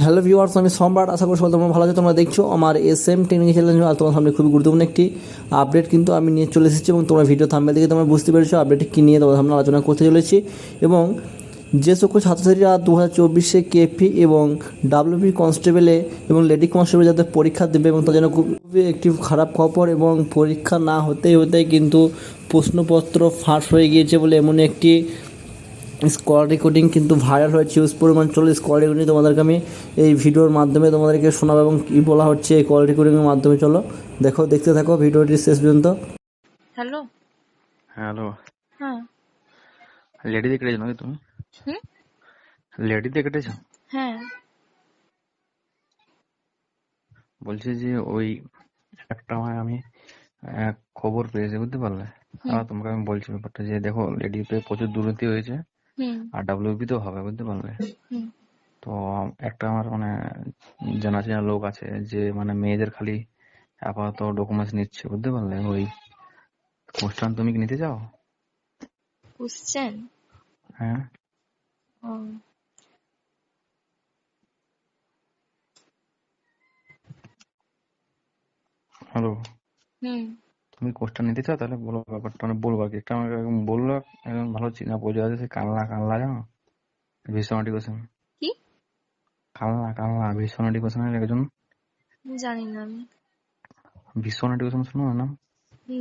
Hello viewers, আমি সম্রাট। আশা করি সবাই তোমরা ভালো আছো। তোমরা দেখছো আমার এসএম টেকনিক চ্যানেল। আর তোমার সামনে খুবই গুরুত্বপূর্ণ একটি আপডেট কিন্তু আমি নিয়ে চলে এসেছি এবং তোমরা ভিডিও থাম্বনেল দেখে তোমরা বুঝতে পেরেছো আপডেটটি কী নিয়ে তোমাদের সামনে আলোচনা করতে চলেছি। এবং যে সকল ছাত্রছাত্রীরা 2024 কেপি এবং ডাব্লিউপি কনস্টেবলে এবং লেডি কনস্টেবলে যাদের পরীক্ষা দেবে এবং তাদের জন্য খুবই একটি খারাপ খবর, এবং পরীক্ষা না হতেই কিন্তু প্রশ্নপত্র ফাঁস হয়ে গিয়েছে বলে এমন একটি স্কল রেকর্ডিং কিন্তু ভাইরাল হয়েছে। ইউজ পরিমাণ চলে স্কল রেকর্ডিং তোমাদেরকে আমি এই ভিডিওর মাধ্যমে তোমাদেরকে শোনাবো এবং কী বলা হচ্ছে এই কল রেকর্ডিংয়ের মাধ্যমে। চলো দেখতে থাকো ভিডিওটি শেষ পর্যন্ত। হ্যালো। হ্যালো, হ্যাঁ। লেডিতে কেটেছো নাকি তুমি? হুম। লেডিতে কেটেছো? হ্যাঁ। বলছি যে ওই একটা আমি খবর পেয়েছি, বুঝতে পারলে? আর তোমাকে আমি বলছি ব্যাপারটা যে দেখো, লেডিতে প্রচুর দুর্নীতি হয়েছে আর ডাব্লিউপি তেও হবে, বুঝতে পারলে? তো একটা আমার জানা চেনা লোক আছে যে মেয়েদের খালি আপাতত ডকুমেন্টস নিচ্ছে, বুঝতে পারলে? ওই কোশ্চেন তুমি কি নিতে চাও? কোশ্চেন? হ্যাঁ। হ্যালো, তুমি কোর্সটা নিতে চাও? তাহলে বলো ব্যাপারটা, বলবো আর কি। একটা আমাকে একদম বললো, একদম ভালো চিনা পরিচয় আছে, সে কালনা জানো, ভীষণ এডুকেশন। কি? কালনা ভীষণ এডুকেশনের একজন। জানি না আমি। ভীষণ এডুকেশন শোনো নাম?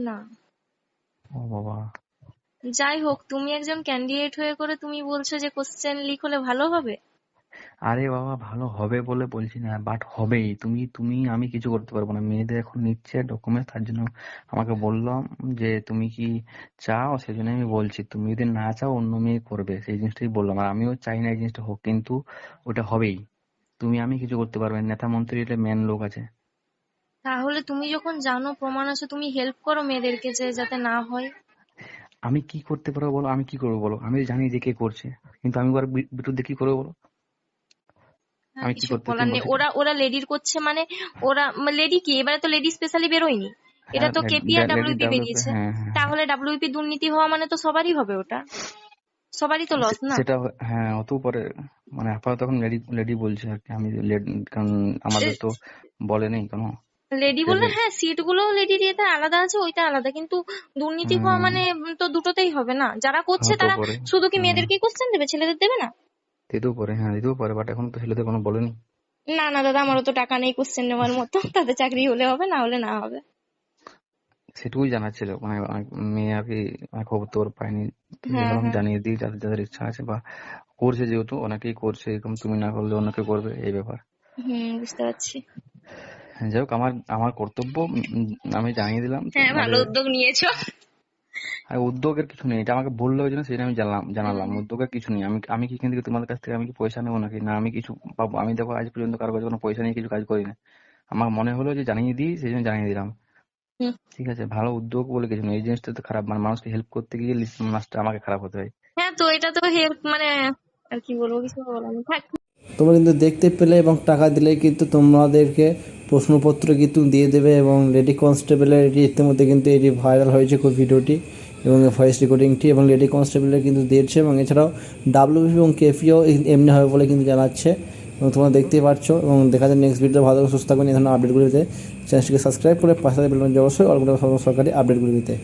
না। ও বাবা। যাই হোক, তুমি একজন ক্যান্ডিডেট হয়ে করে তুমি বলছো যে কোশ্চেন লিক হলে ভালো হবে। আরে বাবা, ভালো হবে বলে বলছি না, বাট হবেই। তুমি আমি কিছু করতে পারবো না। মেয়েদের এখন নিচ্ছে ডকুমেন্ট, তার জন্য আমাকে বললাম যে তুমি কি চাও, সেই জন্য আমি বলছি। তুমি যদি না চাও অন্য মেয়ে করবে, সেই জিনিসটাই বললাম। আর আমিও চাই না এই জিনিসটা হোক, কিন্তু ওটা হবেই। তুমি আমি কিছু করতে পারবে না, নেতা মন্ত্রী এটা মেন লোক আছে। তাহলে তুমি যখন জানো, প্রমাণ আছে, তুমি হেল্প করো মেয়েদেরকে যে যাতে না হয়। আমি কি করতে পারবো বলো? আমি কি করবো বলো? আমি জানি যে কে করছে, কিন্তু আমি ওর বিরুদ্ধে কি করবো বলো? আমি কি কিছু করতে, বলার তুমি নেই। বলছো? ওরা লেডির করছে মানে ওরা লেডি কি, এবারে তো লেডি স্পেশালি বেরোয়নি, এটা হ্যাঁ, তো কেপি আর লেডি ডাব্লিউপি ডেভেলপ। বেরিয়েছে। হ্যাঁ হ্যাঁ হ্যাঁ। তাহলে ডাব্লিউপি দুর্নীতি হওয়া মানে তো সবারই হবে, ওটা সবারই তো লস না। সেটা হ্যাঁ, অত পরে আপাতত এখন লেডি লেডি বলছে আর কি। আমি কারণ আমাদের তো বলে নেই কোনো। লেডি বললে হ্যাঁ, সিট গুলো লেডির এটা আলাদা আছে, ওইটা আলাদা, কিন্তু দুর্নীতি হওয়া মানে তো দুটোতেই হবে না। যারা করছে হতে তারা পারে। শুধু কি মেয়েদেরকেই কোশ্চেন দেবে, ছেলেদের দেবে না? দিতেও পারে, হ্যাঁ দিতেও পারে, বাট এখন তো ছেলেদের কোনো বলেনি। না না দাদা, আমারও তো টাকা নেই কোশ্চেন নেওয়ার মতো, তাদের চাকরি হলে হবে, না হলে না হবে। সেটুকুই জানার ছিল। অনেক মেয়ে আর কি খবর তোর পাইনি, তো হ্যাঁ ভাবলাম হ্যাঁ। জানিয়ে দিই, যাদের যাদের ইচ্ছা আছে বা করছে, যেহেতু অনেকেই করছে এরকম, তুমি না করলে অনেকে করবে, এই ব্যাপার। বুঝতে পারছি। যাই হোক, আমার আমার কর্তব্য আমি জানিয়ে দিলাম হ্যাঁ, ভালো তোমাদের। উদ্যোগ নিয়েছো। আর উদ্যোগের কিছু নেই, এটা আমাকে বললো ওই জন্য সেটা আমি জানালাম। উদ্যোগের কিছু নেই। আমি আমি কি কিন্তু তোমাদের কাছ থেকে আমি কি পয়সা নেবো নাকি? না, আমি কিছু পাবো? আমি দেখো আজ পর্যন্ত কারো কাছে কোনো পয়সা নিয়ে কিছু কাজ করি না। আমার মনে হলো যে জানিয়ে দিই, সেই জন্য জানিয়ে দিলাম। হুম। ঠিক আছে, ভালো উদ্যোগ বলে কিছু নেই। এই জিনিসটা তো খারাপ, মানুষকে হেল্প করতে গিয়ে মাসটা আমাকে খারাপ হতে হয়। হ্যাঁ, তো এটা তো হেল্প মানে আর কি বলবো, কিছু বলার নেই, থাক। তোমরা কিন্তু দেখতে পেলে এবং টাকা দিলে কিন্তু তোমাদেরকে প্রশ্নপত্র কিন্তু দিয়ে দেবে। এবং লেডি কনস্টেবলের এটি ইতিমধ্যে কিন্তু এটি ভাইরাল হয়েছে খুব ভিডিওটি এবং ভয়েস রেকর্ডিংটি, এবং লেডি কনস্টেবলের কিন্তু দিয়েছে। এবং এছাড়াও ডাব্লিউপি এবং কেপিও এমনি হবে বলে কিন্তু জানাচ্ছে, এবং তোমরা দেখতেই পাচ্ছ। এবং দেখা যায় নেক্সট ভিডিও ভালো সুস্থ থাকবেন এই ধরনের আপডেটগুলিতে। চ্যানেলটিকে সাবস্ক্রাইব করে পাশে বেল বাটনটি অবশ্যই অল করে সরকারি আপডেটগুলি দিতে।